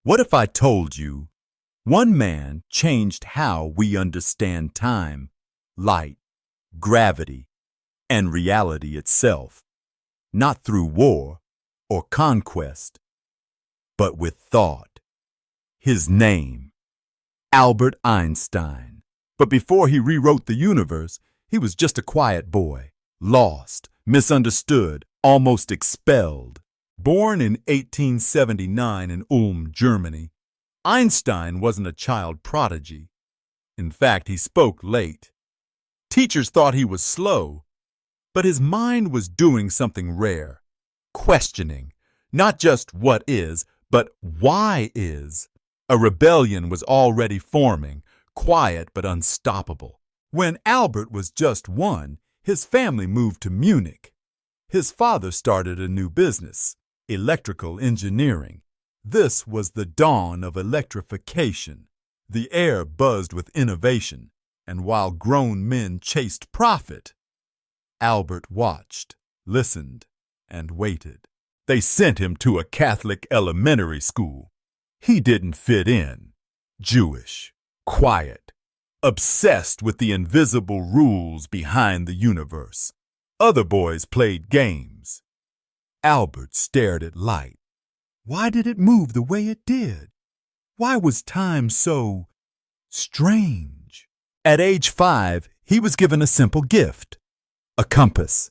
What if I told you one man changed how we understand time, light, gravity, and reality itself, not through war or conquest, but with thought? His name, Albert Einstein. But before he rewrote the universe, he was just a quiet boy, lost, misunderstood, almost expelled. Born in 1879 in Ulm, Germany, Einstein wasn't a child prodigy. In fact, he spoke late. Teachers thought he was slow, but his mind was doing something rare, questioning, not just what is, but why is. A rebellion was already forming, quiet but unstoppable. When Albert was just one, his family moved to Munich. His father started a new business, electrical engineering. This was the dawn of electrification. The air buzzed with innovation, and while grown men chased profit, Albert watched, listened, and waited. They sent him to a Catholic elementary school. He didn't fit in. Jewish, quiet, obsessed with the invisible rules behind the universe. Other boys played games. Albert stared at light. Why did it move the way it did? Why was time so strange? At age 5, he was given a simple gift, a compass.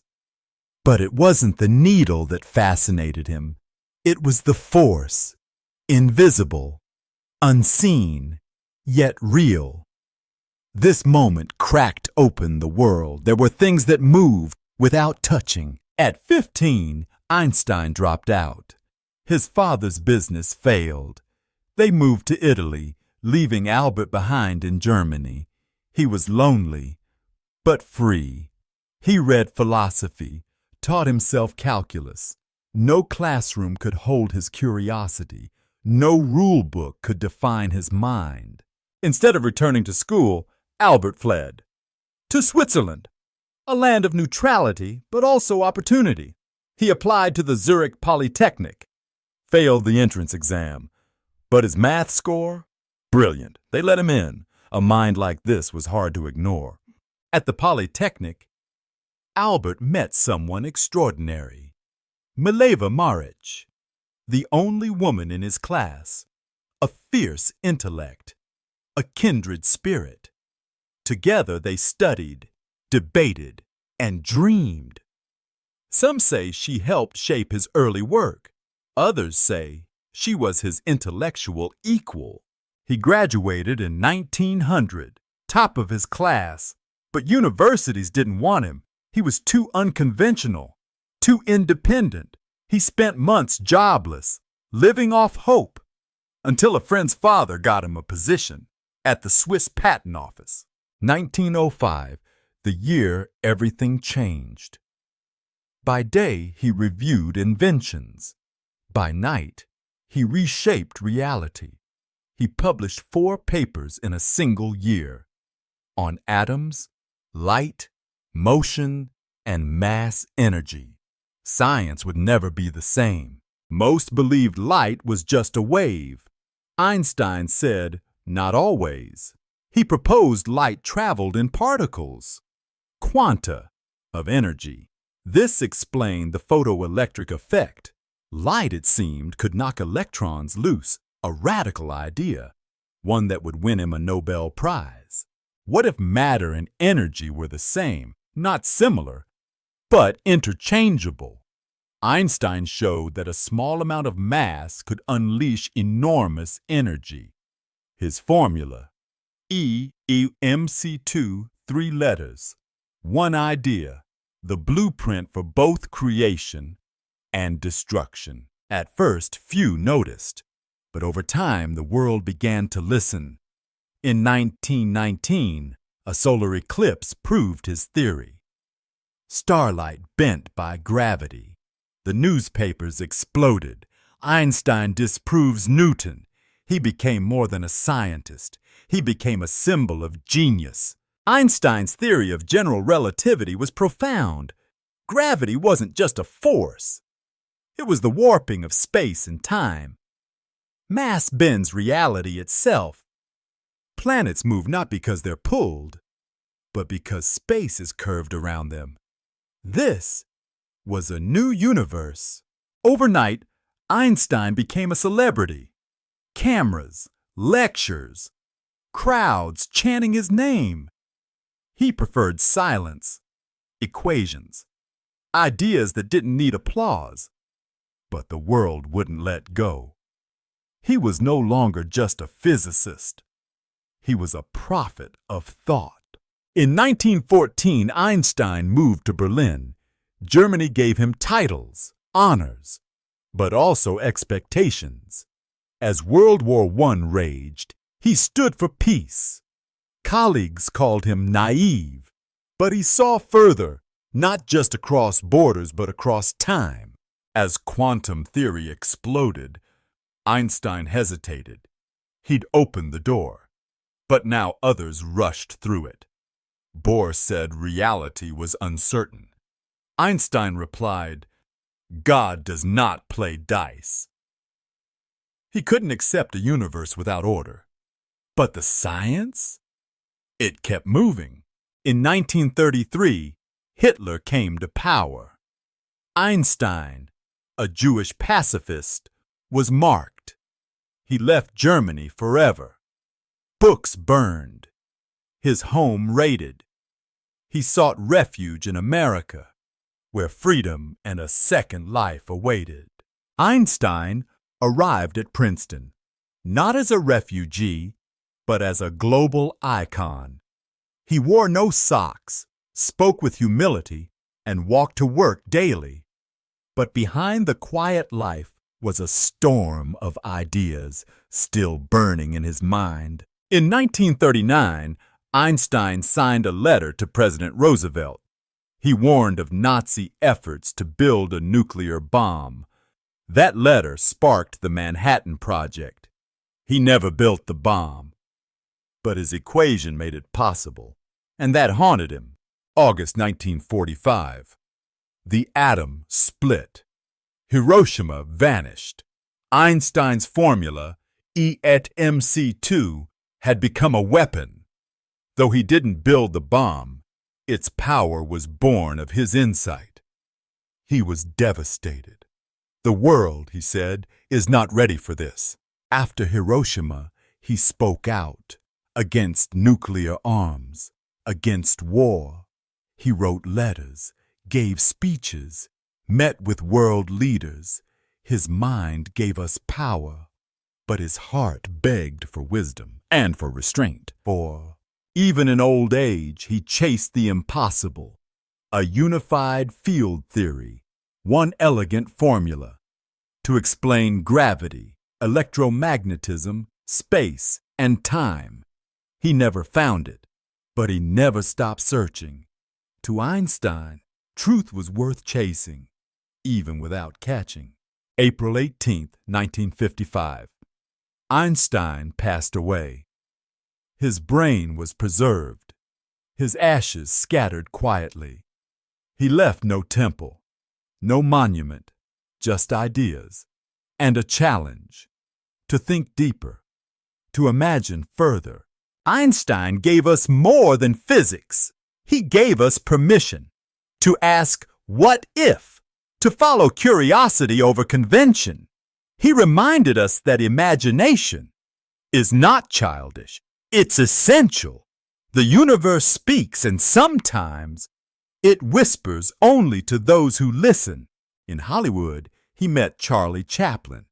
But it wasn't the needle that fascinated him. It was the force, invisible, unseen, yet real. This moment cracked open the world. There were things that moved without touching. At 15, Einstein dropped out. His father's business failed. They moved to Italy, leaving Albert behind in Germany. He was lonely, but free. He read philosophy, taught himself calculus. No classroom could hold his curiosity. No rule book could define his mind. Instead of returning to school, Albert fled to Switzerland, a land of neutrality but also opportunity. He applied to the Zurich Polytechnic, failed the entrance exam, but his math score? Brilliant. They let him in. A mind like this was hard to ignore. At the Polytechnic, Albert met someone extraordinary, Mileva Maric, the only woman in his class, a fierce intellect, a kindred spirit. Together they studied, debated, and dreamed. Some say she helped shape his early work. Others say she was his intellectual equal. He graduated in 1900, top of his class, but universities didn't want him. He was too unconventional, too independent. He spent months jobless, living off hope, until a friend's father got him a position at the Swiss Patent Office. 1905, the year everything changed. By day, he reviewed inventions. By night, he reshaped reality. He published 4 papers in a single year on atoms, light, motion, and mass energy. Science would never be the same. Most believed light was just a wave. Einstein said, not always. He proposed light traveled in particles, quanta of energy. This explained the photoelectric effect. Light, it seemed, could knock electrons loose, a radical idea, one that would win him a Nobel Prize. What if matter and energy were the same, not similar, but interchangeable? Einstein showed that a small amount of mass could unleash enormous energy. His formula, E-MC2, 3 letters, one idea, the blueprint for both creation and destruction. At first, few noticed, but over time the world began to listen. In 1919, a solar eclipse proved his theory. Starlight bent by gravity. The newspapers exploded. Einstein disproves Newton. He became more than a scientist. He became a symbol of genius. Einstein's theory of general relativity was profound. Gravity wasn't just a force. It was the warping of space and time. Mass bends reality itself. Planets move not because they're pulled, but because space is curved around them. This was a new universe. Overnight, Einstein became a celebrity. Cameras, lectures, crowds chanting his name. He preferred silence, equations, ideas that didn't need applause. But the world wouldn't let go. He was no longer just a physicist. He was a prophet of thought. In 1914, Einstein moved to Berlin. Germany gave him titles, honors, but also expectations. As World War I raged, he stood for peace. Colleagues called him naive, but he saw further, not just across borders, but across time. As quantum theory exploded, Einstein hesitated. He'd opened the door, but now others rushed through it. Bohr said reality was uncertain. Einstein replied, "God does not play dice." He couldn't accept a universe without order. But the science? It kept moving. In 1933, Hitler came to power. Einstein, a Jewish pacifist, was marked. He left Germany forever. Books burned. His home raided. He sought refuge in America, where freedom and a second life awaited. Einstein arrived at Princeton, not as a refugee, but as a global icon. He wore no socks, spoke with humility, and walked to work daily. But behind the quiet life was a storm of ideas still burning in his mind. In 1939, Einstein signed a letter to President Roosevelt. He warned of Nazi efforts to build a nuclear bomb. That letter sparked the Manhattan Project. He never built the bomb, but his equation made it possible, and that haunted him. August 1945. The atom split. Hiroshima vanished. Einstein's formula, E at mc2, had become a weapon. Though he didn't build the bomb, its power was born of his insight. He was devastated. The world, he said, is not ready for this. After Hiroshima, he spoke out against nuclear arms, against war. He wrote letters, gave speeches, met with world leaders. His mind gave us power, but his heart begged for wisdom and for restraint. For even in old age, he chased the impossible, a unified field theory, one elegant formula to explain gravity, electromagnetism, space, and time. He never found it, but he never stopped searching. To Einstein, truth was worth chasing, even without catching. April 18, 1955. Einstein passed away. His brain was preserved, his ashes scattered quietly. He left no temple, no monument, just ideas, and a challenge to think deeper, to imagine further. Einstein gave us more than physics. He gave us permission to ask, what if? To follow curiosity over convention. He reminded us that imagination is not childish. It's essential. The universe speaks, and sometimes it whispers only to those who listen. In Hollywood, he met Charlie Chaplin.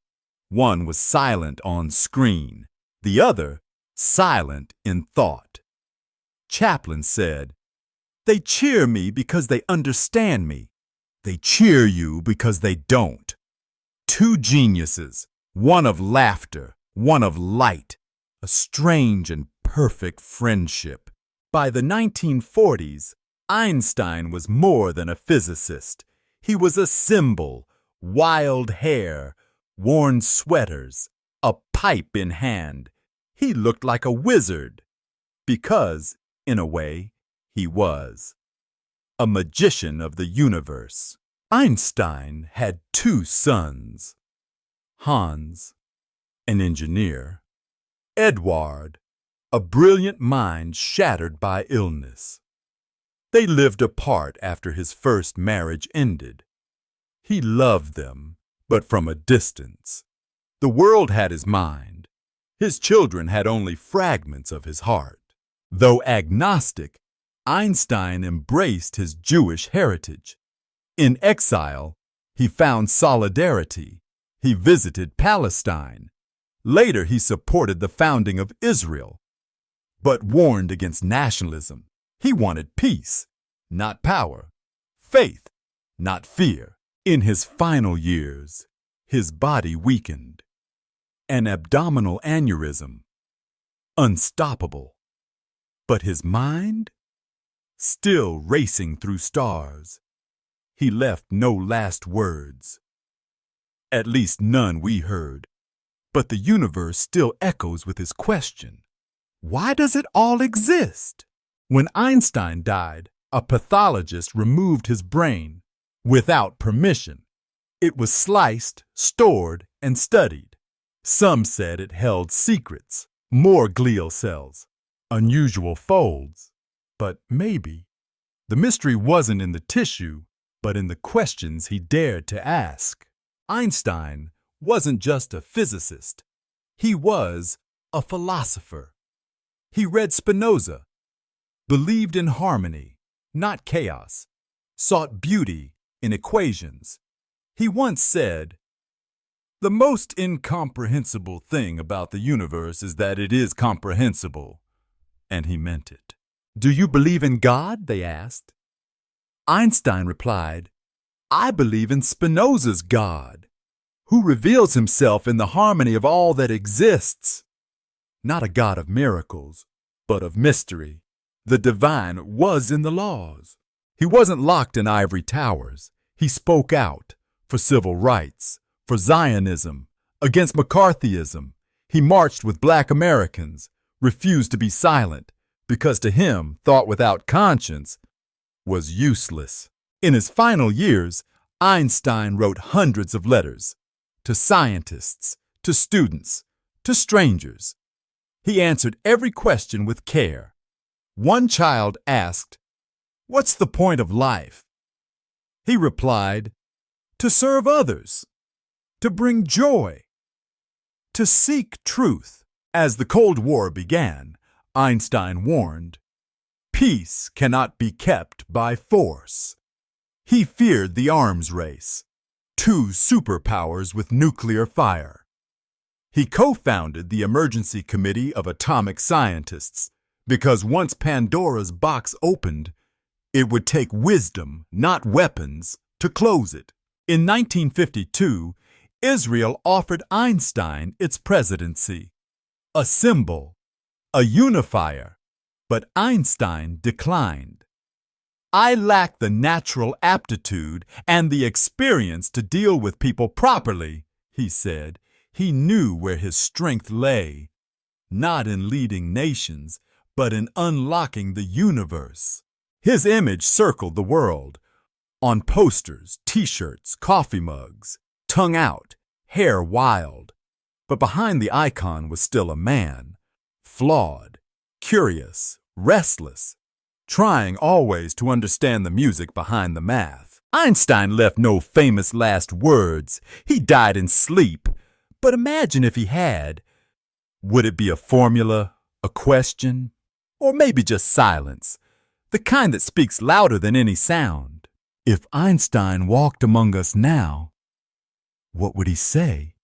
One was silent on screen, the other silent in thought. Chaplin said, "They cheer me because they understand me. They cheer you because they don't." Two geniuses, one of laughter, one of light, a strange and perfect friendship. By the 1940s, Einstein was more than a physicist. He was a symbol, wild hair, worn sweaters, a pipe in hand. He looked like a wizard, because, in a way, he was a magician of the universe. Einstein had two sons, Hans an engineer. Edward, a brilliant mind shattered by illness. They lived apart after his first marriage ended. He loved them, but from a distance. The world had his mind. His children had only fragments of his heart. Though agnostic, Einstein embraced his Jewish heritage. In exile, he found solidarity. He visited Palestine. Later, he supported the founding of Israel, but warned against nationalism. He wanted peace, not power, faith, not fear. In his final years, his body weakened. An abdominal aneurysm, unstoppable. But his mind, still racing through stars. He left no last words. At least none we heard. But the universe still echoes with his question. Why does it all exist? When Einstein died, a pathologist removed his brain without permission. It was sliced, stored, and studied. Some said it held secrets, more glial cells, unusual folds. But maybe the mystery wasn't in the tissue, but in the questions he dared to ask. Einstein wasn't just a physicist. He was a philosopher. He read Spinoza, believed in harmony, not chaos, sought beauty in equations. He once said, "The most incomprehensible thing about the universe is that it is comprehensible." And he meant it. "Do you believe in God?" they asked. Einstein replied, "I believe in Spinoza's God, who reveals himself in the harmony of all that exists. Not a God of miracles, but of mystery. The divine was in the laws." He wasn't locked in ivory towers. He spoke out for civil rights, for Zionism, against McCarthyism. He marched with Black Americans, refused to be silent, because to him, thought without conscience was useless. In his final years, Einstein wrote hundreds of letters to scientists, to students, to strangers. He answered every question with care. One child asked, "What's the point of life?" He replied, "To serve others, to bring joy, to seek truth." As the Cold War began, Einstein warned, "Peace cannot be kept by force." He feared the arms race, two superpowers with nuclear fire. He co-founded the Emergency Committee of Atomic Scientists because once Pandora's box opened, it would take wisdom, not weapons, to close it. In 1952, Israel offered Einstein its presidency, a symbol, a unifier, but Einstein declined. "I lack the natural aptitude and the experience to deal with people properly," he said. He knew where his strength lay, not in leading nations, but in unlocking the universe. His image circled the world, on posters, t-shirts, coffee mugs, tongue out, hair wild. But behind the icon was still a man, flawed, curious, restless, trying always to understand the music behind the math. Einstein left no famous last words. He died in sleep. But imagine if he had. Would it be a formula, a question, or maybe just silence, the kind that speaks louder than any sound? If Einstein walked among us now, what would he say?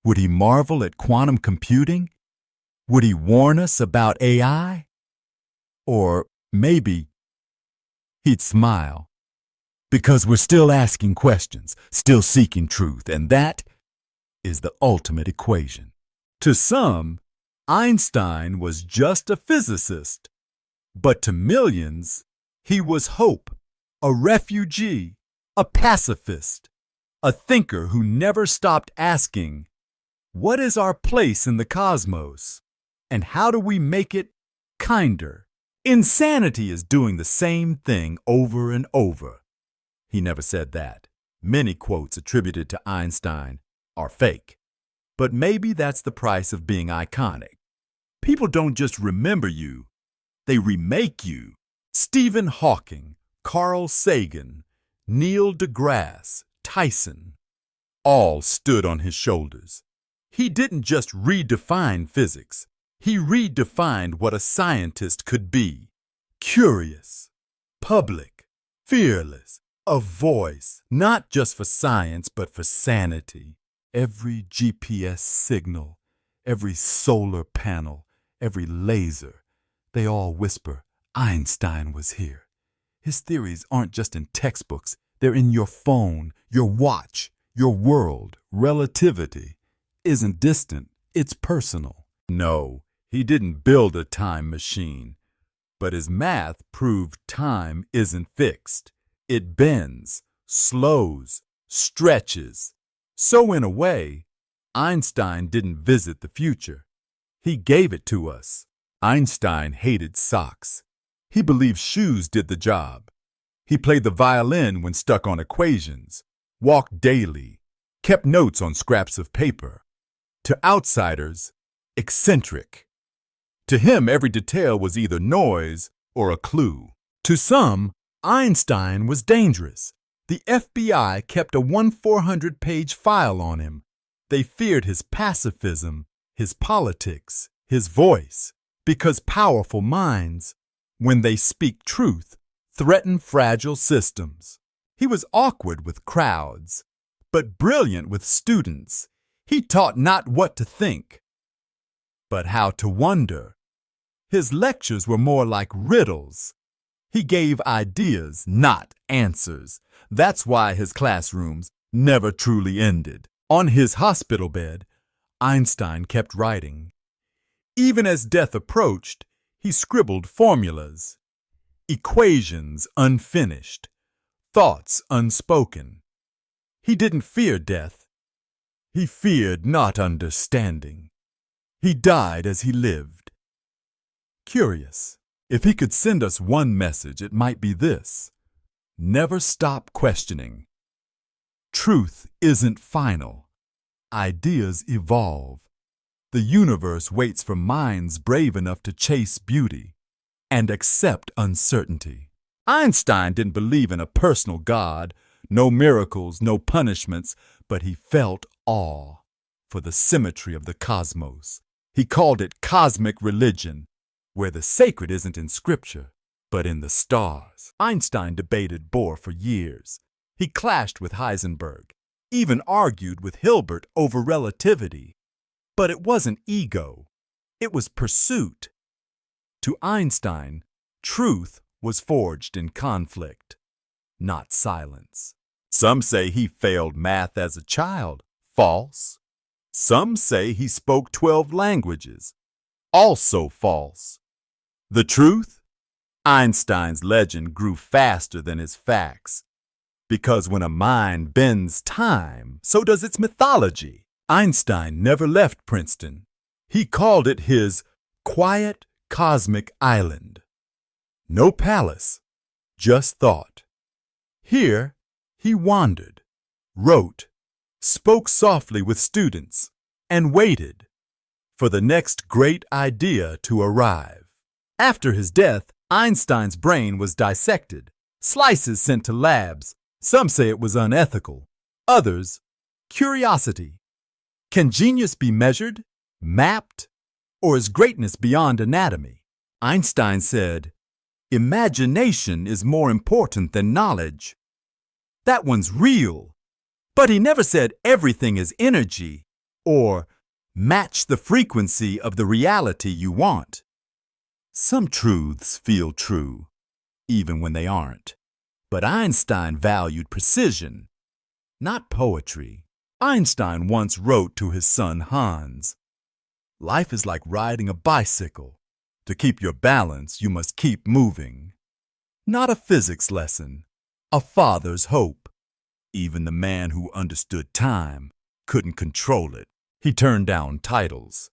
Would he marvel at quantum computing? Would he warn us about AI? Or maybe he'd smile, because we're still asking questions, still seeking truth, and that is the ultimate equation. To some, Einstein was just a physicist, but to millions, he was hope, a refugee, a pacifist, a thinker who never stopped asking, what is our place in the cosmos, and how do we make it kinder? Insanity is doing the same thing over and over. He never said that. Many quotes attributed to Einstein are fake. But maybe that's the price of being iconic. People don't just remember you, they remake you. Stephen Hawking, Carl Sagan, Neil deGrasse Tyson, all stood on his shoulders. He didn't just redefine physics, he redefined what a scientist could be. Curious, public, fearless, a voice, not just for science, but for sanity. Every GPS signal, every solar panel, every laser, they all whisper, Einstein was here. His theories aren't just in textbooks, they're in your phone, your watch, your world. Relativity isn't distant, it's personal. No, he didn't build a time machine, but his math proved time isn't fixed. It bends, slows, stretches. So in a way, Einstein didn't visit the future. He gave it to us. Einstein hated socks. He believed shoes did the job. He played the violin when stuck on equations, walked daily, kept notes on scraps of paper. To outsiders, eccentric. To him, every detail was either noise or a clue. To some, Einstein was dangerous. The FBI kept a 1,400-page file on him. They feared his pacifism, his politics, his voice, because powerful minds, when they speak truth, threaten fragile systems. He was awkward with crowds, but brilliant with students. He taught not what to think, but how to wonder. His lectures were more like riddles. He gave ideas, not answers. That's why his classrooms never truly ended. On his hospital bed, Einstein kept writing. Even as death approached, he scribbled formulas, equations unfinished, thoughts unspoken. He didn't fear death. He feared not understanding. He died as he lived. Curious, if he could send us one message, it might be this: never stop questioning. Truth isn't final. Ideas evolve. The universe waits for minds brave enough to chase beauty and accept uncertainty. Einstein didn't believe in a personal God, no miracles, no punishments, but he felt awe for the symmetry of the cosmos. He called it cosmic religion, where the sacred isn't in scripture, but in the stars. Einstein debated Bohr for years. He clashed with Heisenberg, even argued with Hilbert over relativity. But it wasn't ego, it was pursuit. To Einstein, truth was forged in conflict, not silence. Some say he failed math as a child. False. Some say he spoke 12 languages. Also false. The truth? Einstein's legend grew faster than his facts. Because when a mind bends time, so does its mythology. Einstein never left Princeton. He called it his quiet cosmic island. No palace, just thought. Here, he wandered, wrote, spoke softly with students, and waited for the next great idea to arrive. After his death, Einstein's brain was dissected, slices sent to labs. Some say it was unethical, others, curiosity. Can genius be measured, mapped, or is greatness beyond anatomy? Einstein said, imagination is more important than knowledge. That one's real. But he never said everything is energy or match the frequency of the reality you want. Some truths feel true, even when they aren't. But Einstein valued precision, not poetry. Einstein once wrote to his son Hans, life is like riding a bicycle. To keep your balance, you must keep moving. Not a physics lesson, a father's hope. Even the man who understood time couldn't control it. He turned down titles,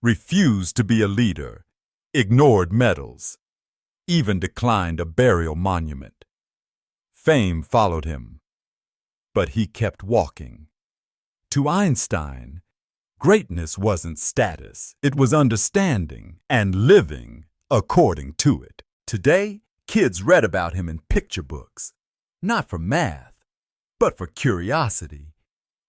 refused to be a leader, ignored medals, even declined a burial monument. Fame followed him, but he kept walking. To Einstein, Greatness wasn't status, it was understanding and living according to it. Today, kids read about him in picture books, not for math, but for curiosity.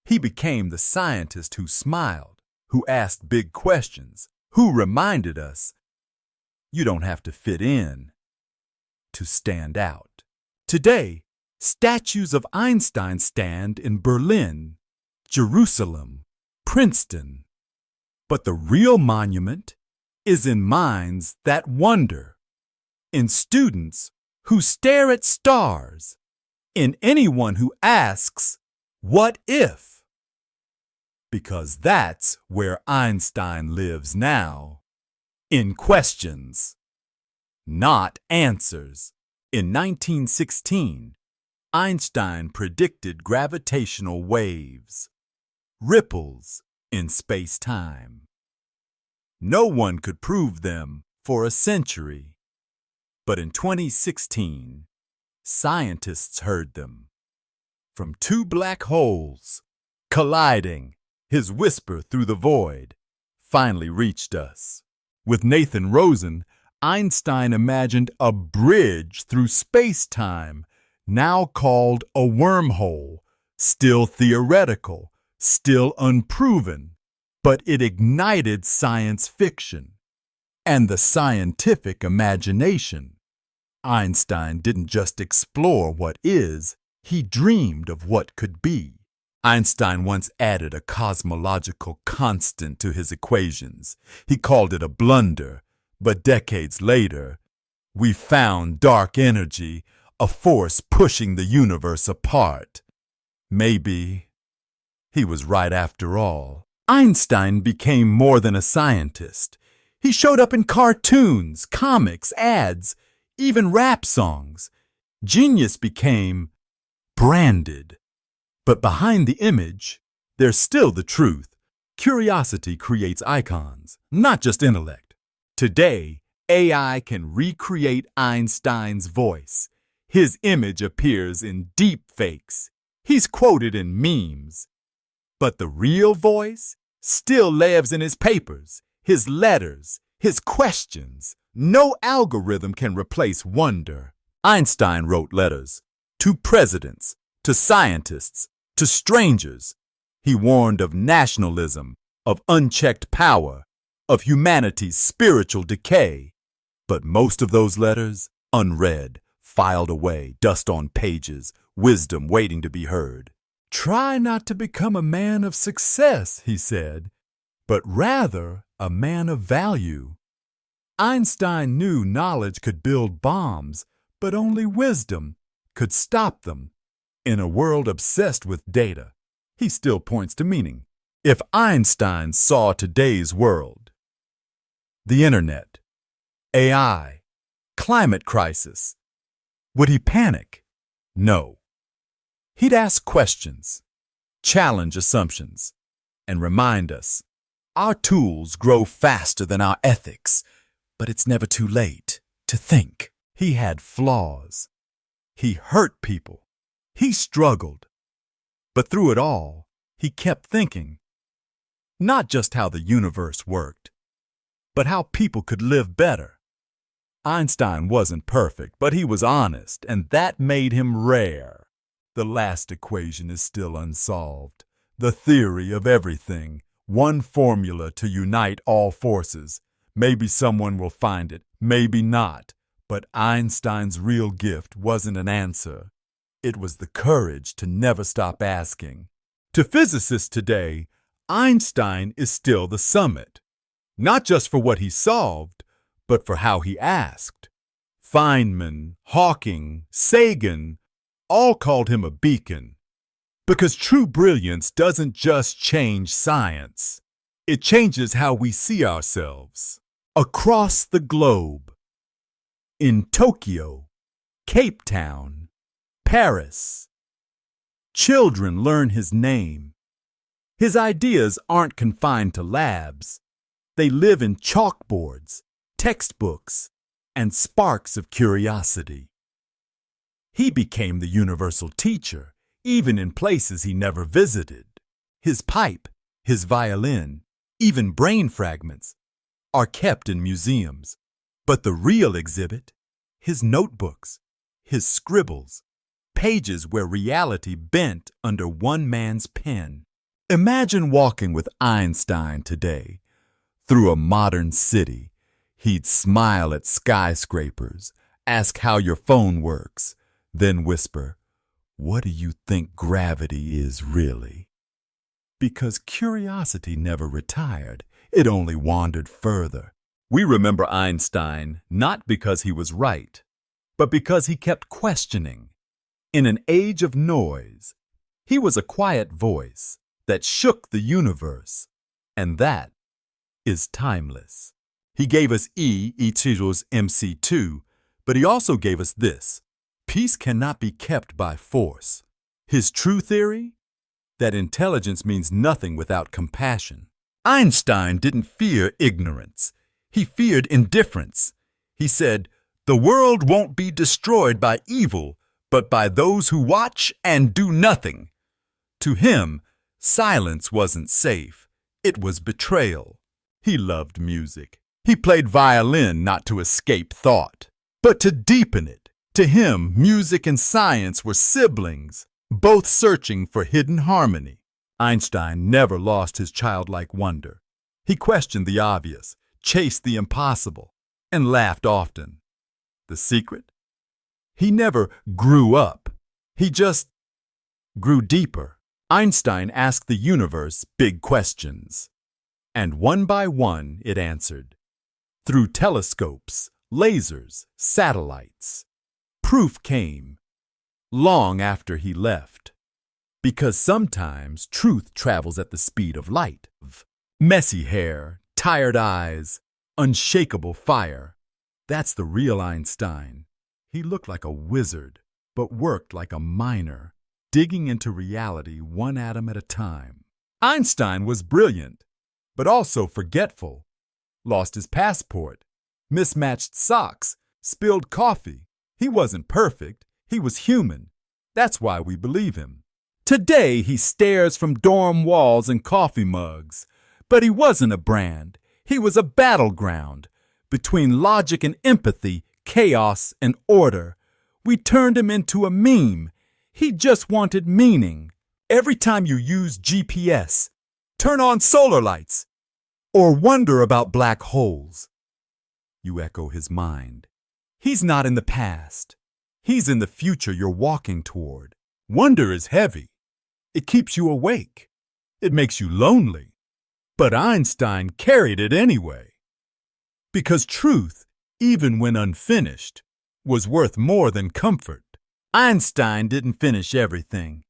He became the scientist who smiled, who asked big questions, who reminded us you don't have to fit in to stand out. Today, statues of Einstein stand in Berlin, Jerusalem, Princeton. But the real monument is in minds that wonder, in students who stare at stars, in anyone who asks, "What if?" Because that's where Einstein lives now, in questions, not answers. In 1916, Einstein predicted gravitational waves, ripples in space-time. No one could prove them for a century, but in 2016, scientists heard them. From two black holes colliding, his whisper through the void finally reached us. With Nathan Rosen, Einstein imagined a bridge through space-time, now called a wormhole, still theoretical, still unproven, but it ignited science fiction and the scientific imagination. Einstein didn't just explore what is, he dreamed of what could be. Einstein once added a cosmological constant to his equations. He called it a blunder, but decades later, we found dark energy, a force pushing the universe apart. Maybe he was right after all. Einstein became more than a scientist. He showed up in cartoons, comics, ads, even rap songs. Genius became branded. But behind the image, there's still the truth. Curiosity creates icons, not just intellect. Today, AI can recreate Einstein's voice. His image appears in deep fakes. He's quoted in memes. But the real voice still lives in his papers, his letters, his questions. No algorithm can replace wonder. Einstein wrote letters to presidents, to scientists, to strangers. He warned of nationalism, of unchecked power, of humanity's spiritual decay. But most of those letters, unread, filed away, dust on pages, wisdom waiting to be heard. Try not to become a man of success, he said, but rather a man of value. Einstein knew knowledge could build bombs, but only wisdom could stop them. In a world obsessed with data, he still points to meaning. If Einstein saw today's world, the internet, AI, climate crisis, would he panic? No. He'd ask questions, challenge assumptions, and remind us, our tools grow faster than our ethics, but it's never too late to think. He had flaws. He hurt people. He struggled. But through it all, he kept thinking. Not just how the universe worked, but how people could live better. Einstein wasn't perfect, but he was honest, and that made him rare. The last equation is still unsolved. The theory of everything, one formula to unite all forces. Maybe someone will find it, maybe not. But Einstein's real gift wasn't an answer. It was the courage to never stop asking. To physicists today, Einstein is still the summit. Not just for what he solved, but for how he asked. Feynman, Hawking, Sagan all called him a beacon. Because true brilliance doesn't just change science. It changes how we see ourselves. Across the globe. In Tokyo, Cape Town, Paris. Children learn his name. His ideas aren't confined to labs. They live in chalkboards, textbooks, and sparks of curiosity. He became the universal teacher, even in places he never visited. His pipe His violin, even brain fragments, are kept in museums. But the real exhibit, his notebooks, his scribbles, pages where reality bent under one man's pen. Imagine walking with Einstein today through a modern city. He'd smile at skyscrapers, ask how your phone works, then whisper, "What do you think gravity is really?" Because curiosity never retired, it only wandered further. We remember Einstein not because he was right, but because he kept questioning. In an age of noise, he was a quiet voice that shook the universe, and that is timeless. He gave us E equals MC2, but he also gave us this: peace cannot be kept by force. His true theory? That intelligence means nothing without compassion. Einstein didn't fear ignorance. He feared indifference. He said, "The world won't be destroyed by evil, but by those who watch and do nothing." To him, silence wasn't safe. It was betrayal. He loved music. He played violin not to escape thought, but to deepen it. To him, music and science were siblings, both searching for hidden harmony. Einstein never lost his childlike wonder. He questioned the obvious, chased the impossible, and laughed often. The secret? He never grew up. He just grew deeper. Einstein asked the universe big questions, and one by one it answered. Through telescopes, lasers, satellites. Proof came long after he left, because sometimes truth travels at the speed of light. Messy hair, tired eyes, unshakable fire. That's the real Einstein. He looked like a wizard, but worked like a miner, digging into reality one atom at a time. Einstein was brilliant, but also forgetful. Lost his passport, mismatched socks, spilled coffee. He wasn't perfect. He was human. That's why we believe him. Today he stares from dorm walls and coffee mugs. But he wasn't a brand. He was a battleground. Between logic and empathy, chaos and order. We turned him into a meme. He just wanted meaning. Every time you use GPS, turn on solar lights, or wonder about black holes, you echo his mind. He's not in the past. He's in the future you're walking toward. Wonder is heavy. It keeps you awake. It makes you lonely. But Einstein carried it anyway. Because truth, even when unfinished, was worth more than comfort. Einstein didn't finish everything,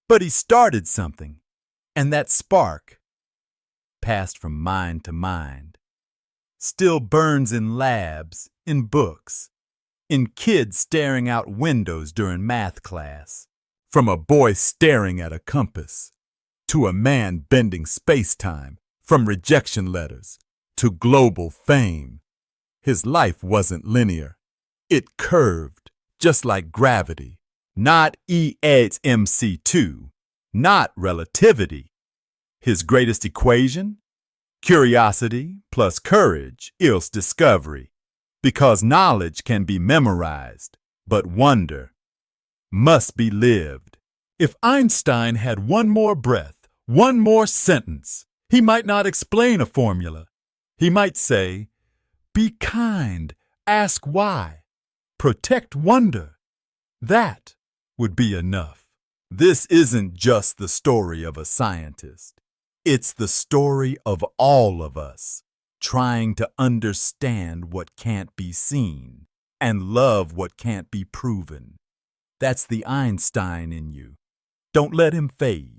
but he started something, and that spark passed from mind to mind. Still burns in labs, in books, in kids staring out windows during math class, from a boy staring at a compass, to a man bending space-time, from rejection letters to global fame. His life wasn't linear. It curved, just like gravity. Not E equals MC2, not relativity. His greatest equation? Curiosity plus courage equals discovery. Because knowledge can be memorized, but wonder must be lived. If Einstein had one more breath, one more sentence, he might not explain a formula. He might say, "Be kind, ask why, protect wonder." That would be enough. This isn't just the story of a scientist. It's the story of all of us, trying to understand what can't be seen and love what can't be proven. That's the Einstein in you. Don't let him fade.